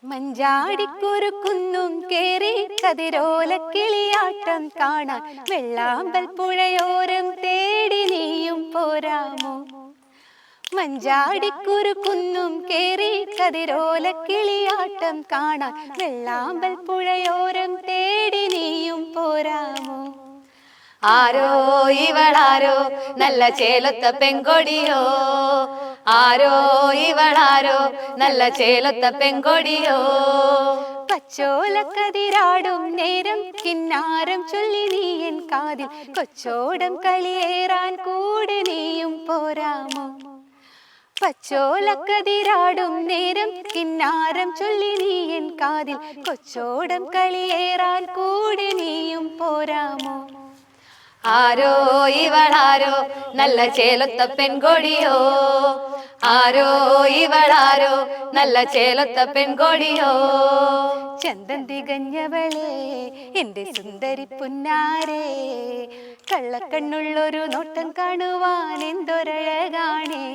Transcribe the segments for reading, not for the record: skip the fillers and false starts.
മഞ്ചാടിക്കുരുക്കുന്നും കേറി കതിരോലക്കിളിയാട്ടം കാണാൻ വെള്ളാമ്പൽ പുഴയോരം തേടി നീയും പോരാമോ? മഞ്ചാടിക്കുരുക്കുന്നും കേറി കതിരോലക്കിളിയാട്ടം കാണാൻ വെള്ളാമ്പൽ പുഴയോരം തേടി നീയും പോരാമോ? ആരോ ഇവളാരോ നല്ല ചേലത്ത പെങ്കൊടിയോ, ആരോ ഇവളാരോ നല്ല ചേലത്ത പെങ്കൊടിയോ. പച്ചോലക്കതിരാടും നേരം കിന്നാരം ചൊല്ലി നീയൻ കാതിൽ കൊച്ചോടം കളിയേറാൻ കൂടെ നീയും പോരാമോ? പച്ചോലക്കതിരാടും നേരം കിന്നാരം ചൊല്ലി നീയൻ കാതിൽ കൊച്ചോടം കളിയേറാൻ കൂടെ നീയും പോരാമോ? ആരോ ഇവളാരോ നല്ല ചേലത്ത പെൺകൊടിയോ, ആരോ ഇവളാരോ നല്ല ചേലത്ത പെൺകൊടിയോ. ചന്തം തികഞ്ഞവളെ എന്റെ സുന്ദരി പുന്നാരേ, കള്ളക്കണ്ണുള്ളൊരു നോട്ടം കാണുവാൻ എന്തൊരഴകാണേ.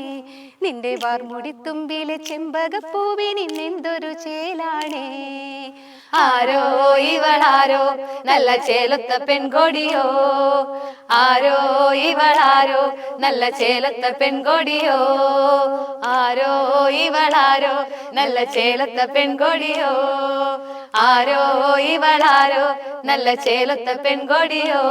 നിന്റെ വാർമുടിത്തുമ്പിലെ ചെമ്പകപ്പൂവിനിന്നെന്തൊരു ചേലാണേ. ആരോ ഇവളാരോ നല്ല ചേലത്ത പെൺകൊടിയോ, ആരോ ഇവളാരോ നല്ല ചേലത്ത പെൺകൊടിയോ, ആരോ ഇവളാരോ നല്ല ചേലത്ത പെൺകൊടിയോ, ആരോ ഇവളാരോ നല്ല ചേലത്ത പെൺകൊടിയോ.